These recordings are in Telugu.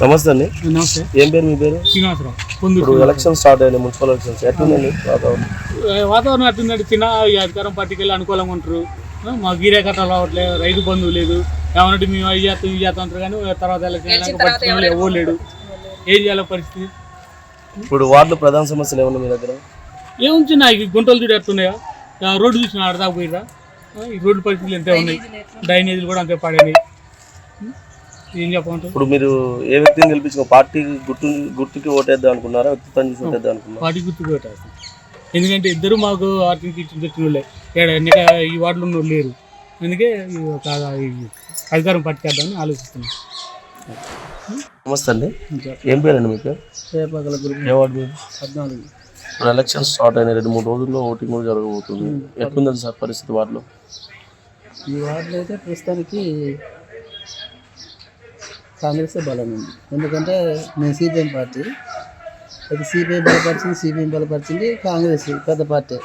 నమస్తే అండి. నమస్తే. ఏం పేరు మీ పేరు? శ్రీనివాసరావు. ఇప్పుడు ఎలక్షన్ స్టార్ట్ అయ్యాయి, మున్సిపల్ ఎలక్షన్స్. ఎట్లుందండి వాతావరణం ఎట్లుందంటే చిన్న ఈ అధికారం పార్టీకి వెళ్ళి అనుకూలంగా ఉంటారు. మాకు గీరే కట్టాలు రావట్లేదు, రైతు బంధువు లేదు, ఏమన్నట్టు మేము అవి చేస్తాం ఇవి చేస్తాం అంటారు. కానీ తర్వాత ఎలక్షన్ పరిస్థితి ఎవరు లేడు. ఏం చేయాలి పరిస్థితి? ఇప్పుడు వార్డులో ప్రధాన సమస్యలు ఏమన్నా మీ దగ్గర? ఏముంచి నాకు గుంటలు చూడు ఎట్టున్నాయా, రోడ్డు చూసిన ఆడదాకా పోయిరా. ఈ రోడ్డు పరిస్థితులు ఎంతే ఉన్నాయి, డ్రైనేజీలు కూడా అంతే పడేవి. ఏం చెప్పమంటారు? ఇప్పుడు మీరు ఏ వ్యక్తిని గెలిపించుకో, పార్టీ గుర్తుకి ఓటేద్దాం అనుకున్నారా, వ్యక్తిత్వం చూసి ఓటేద్దాం అనుకున్నారా? పార్టీ గుర్తుకు ఓటేస్తాం. ఎందుకంటే ఇద్దరు మాకు ఆర్టీకి ఇచ్చిన వాళ్ళే, ఈ వార్డులో ఉన్న లేరు. అందుకే అధికారం పట్టుకేద్దామని ఆలోచిస్తున్నాం. నమస్తే అండి. ఏం పేరండి మీ పేరు? ఏ వార్డు మీరు? 14. ఇప్పుడు ఎలక్షన్ స్టార్ట్ అయిన 2-3 రోజుల్లో ఓటింగ్ కూడా జరగబోతుంది. ఎట్లుందండి సార్ పరిస్థితి వార్డులో? ఈ వార్డులో అయితే ప్రస్తుతానికి కాంగ్రెసే బలం ఉంది. ఎందుకంటే మేము సిపిఎం పార్టీ, అది సిపిఎం బలపరిచింది కాంగ్రెస్ పెద్ద పార్టీ.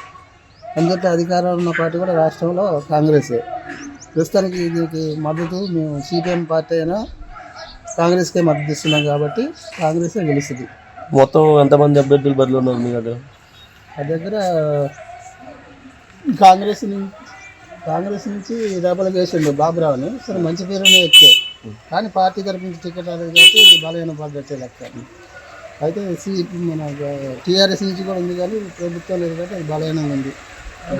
ఎందుకంటే అధికారంలో ఉన్న పార్టీ కూడా రాష్ట్రంలో కాంగ్రెసే. ప్రస్తుతానికి దీనికి మద్దతు మేము సిపిఎం పార్టీ అయినా కాంగ్రెస్కే మద్దతు ఇస్తున్నాం కాబట్టి కాంగ్రెసే గెలుస్తుంది. మొత్తం ఎంతమంది అభ్యర్థులు బరిలో ఉన్నారు మీ దగ్గర? ఆ దగ్గర కాంగ్రెస్ నుంచి డబ్బులు వేసిండు బాబురావు అని. సరే మంచి పేరునే ఎక్కే, కానీ పార్టీ తరఫు నుంచి టికెట్ అనేది కాబట్టి బలహీన పడ్డట్టే లెక్క. అయితే మన టీఆర్ఎస్ నుంచి కూడా ఉంది, కానీ ప్రభుత్వం లేదు కాబట్టి అది బలహీనంగా ఉంది.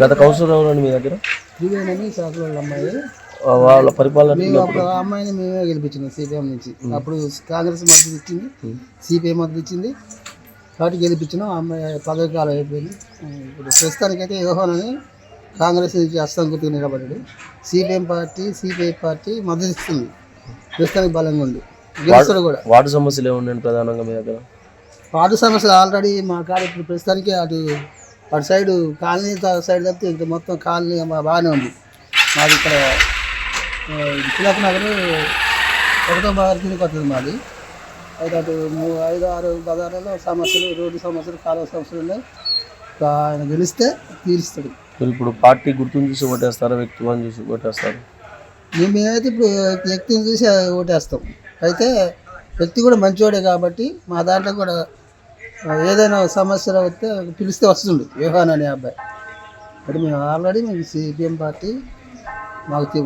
గత కౌన్సిలర్ ఎవరండి మీ దగ్గర? దివ్యనని శాఖల అమ్మాయి, వాళ్ళ పరిపాలన ఆ అమ్మాయిని మేమే గెలిపించినాం సిపిఎం నుంచి. అప్పుడు కాంగ్రెస్ మద్దతు ఇచ్చింది, సిపిఐ మద్దతు ఇచ్చింది కాబట్టి గెలిపించినాం. ఆ అమ్మాయి పదవి కాలం అయిపోయింది. ఇప్పుడు ప్రస్తుతానికైతే యోహానని కాంగ్రెస్ నుంచి అస్తంగుతూ నిలబడ్డాడు. సిపిఐ పార్టీ మద్దతు ఇస్తుంది, ప్రస్తుతానికి బలంగా ఉంది, గెలుస్తాడు కూడా. వార్డు సమస్యలు ఏమున్నాయండి ప్రధానంగా మీ దగ్గర? వార్డు సమస్యలు ఆల్రెడీ మా కాడ ఇప్పుడు ప్రస్తుతానికి అటు సైడు కాలనీ సైడ్ తప్పితే ఇంకా మొత్తం కాలనీ బాగానే ఉంది. మాది ఇక్కడ తిలక్ నగర్ 1వ భాగం కిందకి వస్తుంది మాది. అయితే అటు 5-6 బజార్లలో సమస్యలు, రోడ్డు సమస్యలు, కాలువ సమస్యలు ఉన్నాయి. ఆయన గెలిస్తే తీరుస్తాడు. ఇప్పుడు పార్టీ గుర్తుని చూసి ఓటేస్తారా, వ్యక్తిత్వాన్ని చూసి ఓటేస్తారు? మేమైతే ఇప్పుడు వ్యక్తిని చూసి ఓటేస్తాం. అయితే వ్యక్తి కూడా మంచివాడే కాబట్టి మా దాంట్లో కూడా ఏదైనా సమస్యలు వస్తే పిలిస్తే వస్తుండు యోహాన్ అనే అబ్బాయి. అంటే మేము ఆల్రెడీ సిపిఎం పార్టీ మాకు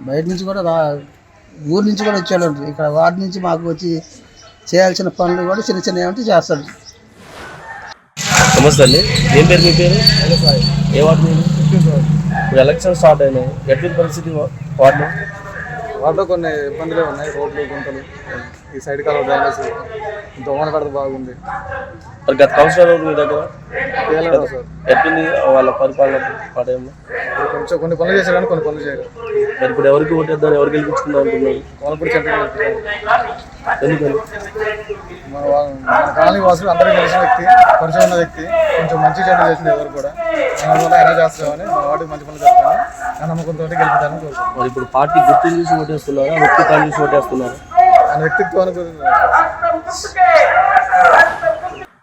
బయట నుంచి కూడా ఊరి నుంచి కూడా వచ్చేవాళ్ళు ఉంటారు. ఇక్కడ వార్డు నుంచి మాకు వచ్చి చేయాల్సిన పనులు కూడా చిన్న ఏమంటే చేస్తాడు. నమస్తే అండి. ఏం పేరు మీ పేరు? ఏ వార్డు మీరు? ఇప్పుడు ఎలక్షన్ స్టార్ట్ అయినాయి, ఎటువంటి పరిస్థితి వార్డులో? కొన్ని ఇబ్బందులే ఉన్నాయి, రోడ్లు, గుంటలు, ఈ సైడ్ కాలం డ్రైనేజ్, దోమల కడత బాగుంది. మరి గత కౌన్సిలర్ మీ దగ్గర సార్ ఎట్లుంది వాళ్ళ పరిపాలన పాటంలో? కొంచెం కొన్ని పనులు చేశారు కానీ కొన్ని పనులు చేయరు. మరి ఇప్పుడు ఎవరికి ఓటేద్దాం, ఎవరు గెలిపించుకుందాం అనుకున్నారు? వాళ్ళప్పుడు చెంత ఎందుకని? మన కాలనీ వాసులు అందరికీ తెలిసిన వ్యక్తి, పరిచయం ఉన్న వ్యక్తి, కొంచెం మంచి చెడ్డ చేసిన ఎవరు కూడా దానివల్ల ఎలా చేస్తామని మా వాటికి మంచి పనులు జరుగుతాను ఆ నమ్మకంతో గెలుపుతారని కోరుకుంటున్నాను. మరి ఇప్పుడు పార్టీ గుర్తులు చూసి ఓటేస్తున్నారా, వ్యక్తిత్వాన్ని చూసి ఓటేస్తున్నారా? ఆయన వ్యక్తిత్వానికి.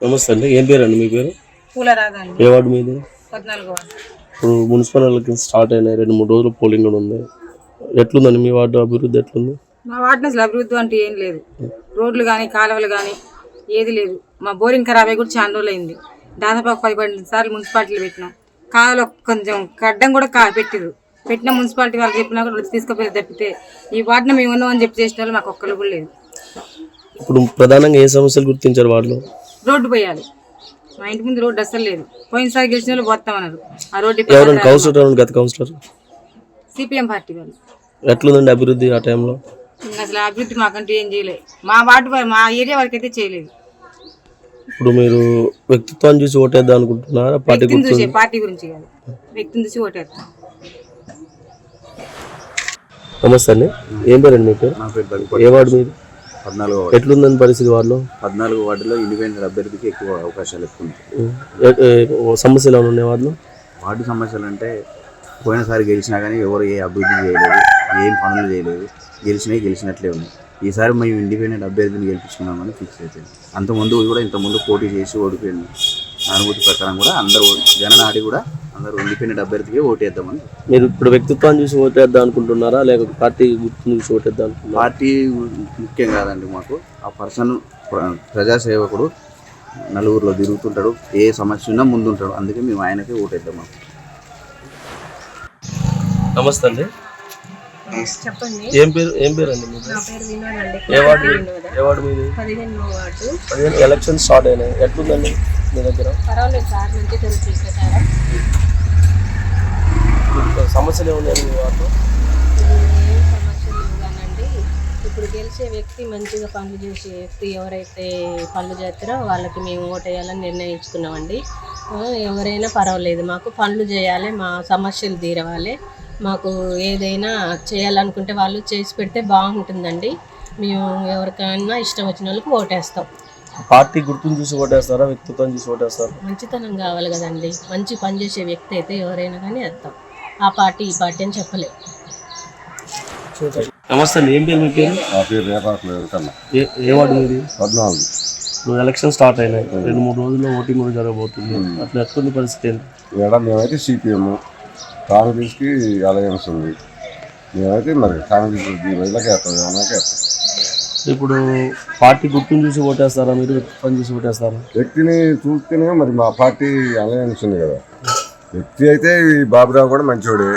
నమస్తే అండి. ఏం పేరు అండి మీ పేరు? పూలరాదండి. ఏ వార్డు మీది? 14వ వార్డు. ఇప్పుడు మున్సిపల్ ఎలక్షన్స్ స్టార్ట్ అయినాయి, 2-3 రోజులు పోలింగ్ కూడా ఉంది. ఎట్లుందండి మీ వార్డు అభివృద్ధి? ఎట్లుంది? మా వార్డులో అసలు అభివృద్ధి అంటే ఏం లేదు. రోడ్లు కానీ కాలువలు కానీ ఏది లేదు. మా బోరింగ్ ఖరాబ్ అయ్యి కూడా చాలా రోజులు అయింది. దాదాపు 10-12 సార్లు మున్సిపాలిటీలు పెట్టినాం. కాలువలో కొంచెం గడ్డం కూడా పెట్టిన మున్సిపాలిటీ వాళ్ళు చెప్పినా కూడా తీసుకుపోయి తప్పితే ఈ వార్డును మేము ఉన్నామని చెప్పి చేసిన వాళ్ళు మాకు ఒక్కరు కూడా లేదు. ఇప్పుడు ప్రధానంగా ఏ సమస్యలు గుర్తించారు వార్డులో? రోడ్డు పోయాలి. మా ఇంటి ముందు రోడ్డు అసలు లేదు. పోయినసారి గెలిచిన వాళ్ళు పోతామన్నారు. ఆ రోడ్డు గత కౌన్సిలర్ సిపిఎం పార్టీ వాళ్ళు. ఎట్లుందండి అభివృద్ధి ఆ టైంలో? అసలు అభివృద్ధి మాకంటూ ఏం చేయలేదు. మా వార్డు మా ఏరియా వరకు అయితే చేయలేదు. ఇప్పుడు మీరు వ్యక్తిత్వాన్ని చూసి ఓటేద్దాం అనుకుంటున్నారా, పార్టీ చూసి? పార్టీ గురించి కాదు, వ్యక్తిని చూసి ఓటేస్తాం. నమస్తే అండి. ఏం పేరండి మీ పేరు? నా పేరు ఏ వార్డు మీరు? 14వ వార్డు. ఎట్లుందని పరిస్థితి వార్డులో? 14వ వార్డులో ఇండిపెండెంట్ అభ్యర్థికి ఎక్కువ అవకాశాలు ఎక్కువ ఉంటాయి. సమస్యలు ఏమైనా ఉన్నాయి వార్డులో? వార్డు సమస్యలు అంటే పోయినసారి గెలిచినా కానీ ఎవరు ఏ అభివృద్ధి చేయలేదు, ఏం పనులు చేయలేదు, గెలిచినట్లే ఉంది. ఈసారి మేము ఇండిపెండెంట్ అభ్యర్థిని గెలిపించుకున్నామని ఫిక్స్ అయిపోయింది. ఇంతకుముందు పోటీ చేసి ఓడిపోయింది. అనుభూతి ప్రకారం కూడా అందరూ జననాడి కూడా అందరూ ఇండిపెండెంట్ అభ్యర్థికి ఓటేద్దామని. మీరు ఇప్పుడు వ్యక్తిత్వాన్ని చూసి ఓటేద్దాం అనుకుంటున్నారా, లేకపోతే పార్టీ గుర్తుని చూసి ఓటేద్దాం అనుకుంటున్నారా? పార్టీ ముఖ్యం కాదండి మాకు. ఆ పర్సన్ ప్రజాసేవకుడు, నలుగురిలో తిరుగుతుంటాడు, ఏ సమస్య ఉన్నా ముందుంటాడు. అందుకే మేము ఆయనకే ఓటేద్దాం. నమస్తే అండి. చెప్పండి. ఏం పేరు అండి మీది? నా పేరు వినోద్ అండి. ఏ వార్డు మీది? 15వ వార్డు. 15 ఎలక్షన్ స్టార్ట్ అయినాయి, ఎట్లుందండి మీ దగ్గర? పర్వాలేదు సార్, నుంచి జరుగుతుంది ప్రచారం. సమస్యలు ఏమున్నాయి మీ వార్డులో? ఏం సమస్యలు ఇవ్వాలండి. ఇప్పుడు గెలిచే వ్యక్తి మంచిగా పనులు చేసే వ్యక్తి ఎవరైతే పనులు చేస్తారో వాళ్ళకి మేము ఓటేయాలని నిర్ణయించుకున్నామండి. ఎవరైనా పర్వాలేదు, మాకు పనులు చేయాలి, మా సమస్యలు తీరవాలి, మాకు ఏదైనా చేయాలనుకుంటే వాళ్ళు చేసి పెడితే బాగుంటుందండి. మేము ఎవరికైనా ఇష్టం వచ్చిన వాళ్ళకి ఓటేస్తాం. పార్టీ గుర్తుని చూసి ఓటేస్తారా, వ్యక్తిత్వం చూసి ఓటేస్తారా? మంచితనం కావాలి కదండి. మంచి పని చేసే వ్యక్తి అయితే ఎవరైనా కానీ వేస్తాం. ఆ పార్టీ ఈ పార్టీ అని చెప్పలేదు. నమస్తే అండి. ఏం పేరు మీ పేరు? నా పేరు రేపాకుల వెంకన్న. ఏ వార్డు మీది? 14. ఇప్పుడు ఎలక్షన్ స్టార్ట్ అయినాయి, 2-3 రోజుల్లో ఓటింగ్ కూడా జరగబోతుంది. అట్లా ఎట్లుంది పరిస్థితి ఏంటి? మేడం మేమైతే సిపిఎం, కాంగ్రెస్కి అలయన్స్ ఉంది. మేమైతే మరి కాంగ్రెస్ వీళ్ళకి వేస్తాం, ఏమన్నాకే వేస్తాం. ఇప్పుడు పార్టీ గుర్తుని చూసి ఓటేస్తారా, మీరు వ్యక్తిత్వం చూసి ఓటేస్తారా? వ్యక్తిని చూస్తేనే మరి మా పార్టీ అలయన్స్ ఉంది కదా. వ్యక్తి అయితే ఈ బాబురావు కూడా మంచివాడే,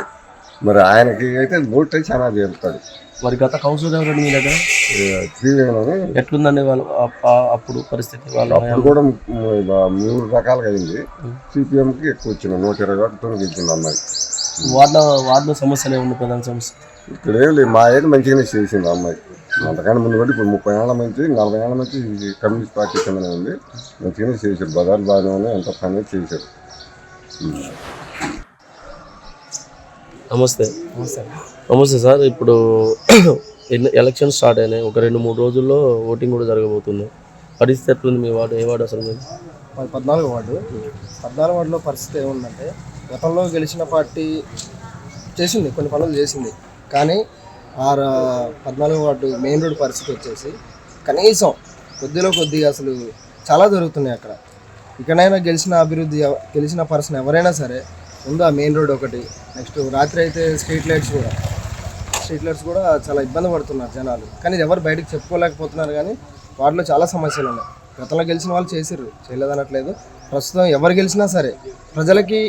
మరి ఆయనకి అయితే ఓట్ అయితే చాలా చేరుతాడు. మరి గత కౌన్సిలర్ ఎవరండి మీ దగ్గర? శ్రీవేణని ఎట్లుందండి వాళ్ళు అప్పుడు పరిస్థితి? వాళ్ళు అప్పుడు కూడా 3 రకాలుగా అయింది. సిపిఎంకి ఎక్కువ వచ్చింది, 120 ఓట్లతో గెలిచింది అమ్మాయి. వార్డులో సమస్యలు ఏముంది? ప్రధాన సమస్య ఇక్కడ ఏం లేదు, మా అయితే మంచిగానే చేసింది అమ్మాయి. అంతకన్నా ముందు బట్టి ఇప్పుడు 30 ఏళ్ళ నుంచి 40 ఏళ్ళ నుంచి కమ్యూనిస్ట్ పార్టీ కిందనే ఉంది. మంచిగానే చేశారు, బజార్లు బాగానే ఉన్నాయి, ఎంత పని చేశారు. నమస్తే. నమస్తే సార్. ఇప్పుడు ఎలక్షన్ స్టార్ట్ అయినాయి, ఒక 2-3 రోజుల్లో ఓటింగ్ కూడా జరగబోతుంది. పరిస్థితి ఎట్లుంది మీ వార్డు? ఏ వార్డు అసలు మీరు? 14వ వార్డు. 14వ వార్డులో పరిస్థితి ఏముందంటే, గతంలో గెలిచిన పార్టీ చేసింది, కొన్ని పనులు చేసింది, కానీ 14వ వార్డు మెయిన్ రోడ్ పరిస్థితి వచ్చేసి కనీసం కొద్దిగా అసలు చాలా జరుగుతున్నాయి అక్కడ. ఇక్కడైనా గెలిచిన పర్సన్ ఎవరైనా సరే ముందు ఆ మెయిన్ రోడ్ ఒకటి, నెక్స్ట్ రాత్రి అయితే స్ట్రీట్ లైట్స్ కూడా చాలా ఇబ్బంది పడుతున్నారు జనాలు. కానీ ఎవరు బయటకు చెప్పుకోలేకపోతున్నారు. కానీ వాటిలో చాలా సమస్యలు ఉన్నాయి. గతంలో గెలిచిన వాళ్ళు చేసిర్రు, చేయలేదనట్లేదు. ప్రస్తుతం ఎవరు గెలిచినా సరే ప్రజలకి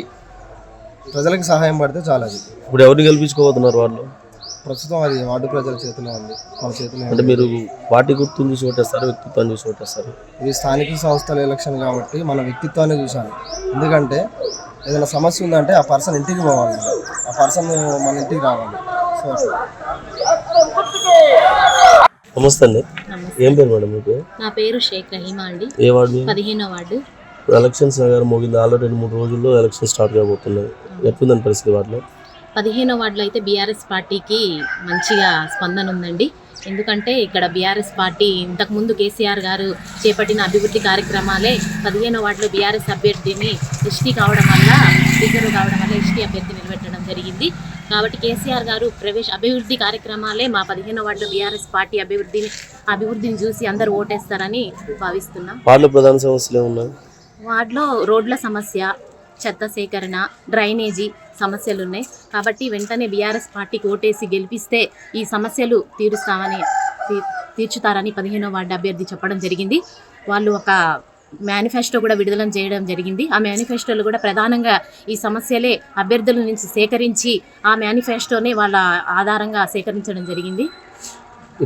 సహాయం పడితే చాలా. అది ఇప్పుడు ఎవరిని గెలిపించుకోబోతున్నారు వాళ్ళు? ప్రస్తుతం అది వార్డు ప్రజల చేతిలో ఉంది, మన చేతిలో. అంటే మీరు పార్టీ గుర్తుని చూసి ఓటేస్తారు, వ్యక్తిత్వాన్ని చూసి ఓటేస్తారు? ఇది స్థానిక సంస్థల ఎలక్షన్ కాబట్టి మన వ్యక్తిత్వాన్ని చూసాను. ఎందుకంటే ఏదైనా సమస్య ఉందంటే ఆ పర్సన్ ఇంటికి పోవాలి, ఆ పర్సన్ మన ఇంటికి రావాలి. సో నమస్తే అండి. ఏం పేరు మేడం మీకు? నా పేరు షేక్ రహీమా అండి. ఏ వార్డు? 15వ వార్డు. ఇప్పుడు ఎలక్షన్స్ నగర్ మోగింది, ఆల్రెడీ 2-3 రోజుల్లో ఎలక్షన్ స్టార్ట్ కాబోతున్నాయి. ఎట్లుందని పరిస్థితి వాటిలో? 15వ వార్డులో అయితే బీఆర్ఎస్ పార్టీకి మంచిగా స్పందన ఉందండి. ఎందుకంటే ఇక్కడ బీఆర్ఎస్ పార్టీ ఇంతకుముందు కేసీఆర్ గారు చేపట్టిన అభివృద్ధి కార్యక్రమాలే 15వ వార్డులో బీఆర్ఎస్ అభ్యర్థిని ఎస్టీ కావడం వల్ల ఎస్టీ అభ్యర్థి నిలబెట్టడం జరిగింది. కాబట్టి కేసీఆర్ గారు అభివృద్ధి కార్యక్రమాలే మా 15వ వార్డులో బీఆర్ఎస్ పార్టీ అభివృద్ధిని చూసి అందరూ ఓటేస్తారని భావిస్తున్నాం. వార్డులో ప్రధాన సమస్యలు ఏమున్నాయి? వార్డులో రోడ్ల సమస్య, చెత్త సేకరణ, డ్రైనేజీ సమస్యలు ఉన్నాయి. కాబట్టి వెంటనే బీఆర్ఎస్ పార్టీకి ఓటేసి గెలిపిస్తే ఈ సమస్యలు తీర్చుతారని 15వ వార్డు అభ్యర్థి చెప్పడం జరిగింది. వాళ్ళు ఒక మేనిఫెస్టో కూడా విడుదల చేయడం జరిగింది. ఆ మేనిఫెస్టోలో కూడా ప్రధానంగా ఈ సమస్యలే అభ్యర్థుల నుంచి సేకరించి ఆ మేనిఫెస్టోనే వాళ్ళ ఆధారంగా సేకరించడం జరిగింది.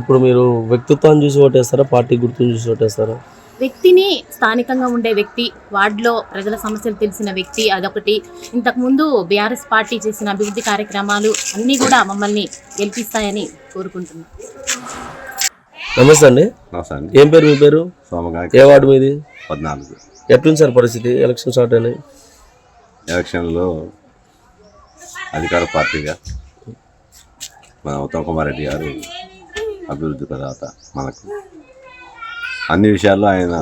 ఇప్పుడు మీరు వ్యక్తిత్వాన్ని చూసి ఓటేస్తారా, పార్టీ గుర్తుని చూసి ఓటేస్తారా? వ్యక్తిని, స్థానికంగా ఉండే వ్యక్తి, వార్డులో ప్రజల సమస్యలు తెలిసిన వ్యక్తి, అదొకటి. ఇంతకుముందు బీఆర్ఎస్ పార్టీ చేసిన అభివృద్ధి కార్యక్రమాలు అన్నీ కూడా మమ్మల్ని గెలిపిస్తాయని కోరుకుంటున్నాం. నమస్తే అండి. ఏం పేరు మీ పేరు? ఏ వార్డు మీది? 14. ఎట్లుంది సార్ పరిస్థితి? ఎలక్షన్ స్టార్ట్ అయినాయి. ఎలక్షన్లో అధికార పార్టీగా మన ఉత్తమ్ కుమార్ రెడ్డి గారు అభివృద్ధి ప్రదాత. మనకు అన్ని విషయాల్లో ఆయన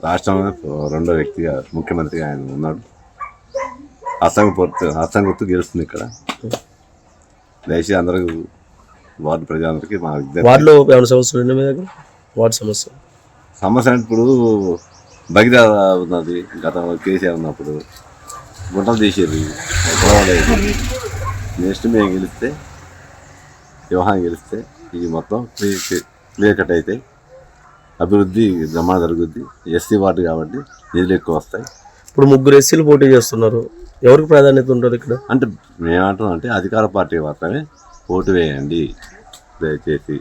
రాష్ట్రంలో రెండో వ్యక్తిగా, ముఖ్యమంత్రిగా ఆయన ఉన్నాడు. హస్తం గుర్తు గెలుస్తుంది ఇక్కడ. దయచేసి అందరూ వార్డు ప్రజలందరికీ మా వార్డులో ఏమైనా సమస్యలు ఉన్నాయి మీ దగ్గర? వార్డు సమస్య ఇప్పుడు భగీరథ ఉన్నది, గతంలో కేసీఆర్ ఉన్నప్పుడు గుంటలు తీసేది నెక్స్ట్ మేము గెలిస్తే వ్యవహారం గెలిస్తే ఇది మొత్తం క్లియర్ కట్ అయితే అభివృద్ధి బ్రహ్మాండ జరుగుద్ది. ఎస్సీ వార్డు కాబట్టి నిధులు ఎక్కువ వస్తాయి. ఇప్పుడు 3 ఎస్సీలు పోటీ చేస్తున్నారు, ఎవరికి ప్రాధాన్యత ఉంటుంది ఇక్కడ? అంటే మేమంటున్నాం అంటే అధికార పార్టీ మాత్రమే ఓటు వేయండి దయచేసి,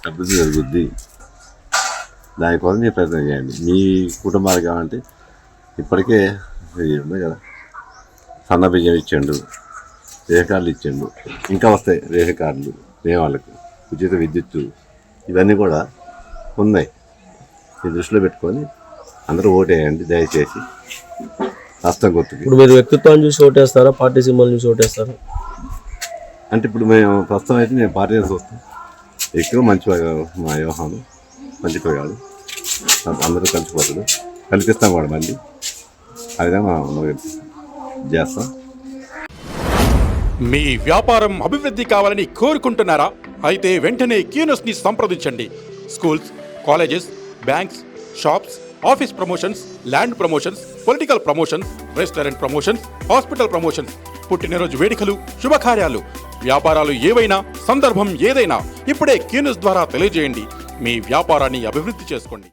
అభివృద్ధి జరుగుద్ది. దానికోసం మీరు ప్రయత్నం చేయండి. మీ కుటుంబాలు కావాలంటే ఇప్పటికే ఇది ఉంది కదా, సన్న బియ్యం ఇచ్చిండు, రేషన్ కార్డులు ఇచ్చిండు, ఇంకా వస్తాయి రేషన్ కార్డులు వాళ్ళకు, ఉచిత విద్యుత్తు, ఇవన్నీ కూడా ఉన్నాయి. ఈ దృష్టిలో పెట్టుకొని అందరూ ఓటేయండి దయచేసి, హస్తం గుర్తుకి. ఇప్పుడు మీరు వ్యక్తిత్వాన్ని చూసి ఓటేస్తారా, పార్టీ సింబల్ చూసి ఓటేస్తారా? అంటే ఇప్పుడు మేము ప్రస్తుతం అయితే మేము పార్టీని చూస్తాం. ఎక్కువ మంచి మా వ్యవహారం మంచి పోయాడు, అందరూ కలిసిపోతాడు, కల్పిస్తాం కూడా మళ్ళీ. ఆ విధంగా చేస్తాం. మీ వ్యాపారం అభివృద్ధి కావాలని కోరుకుంటున్నారా? అయితే వెంటనే క్యూనస్ని సంప్రదించండి. Schools, colleges, banks, shops, office promotions, land promotions, political promotions, restaurant promotions, hospital promotions, పుట్టినరోజు వేడుకలు, శుభకార్యాలు, వ్యాపారాలు ఏవైనా, సందర్భం ఏదైనా ఇప్పుడే క్యూనస్ ద్వారా తెలియజేయండి. మీ వ్యాపారాన్ని అభివృద్ధి చేసుకోండి.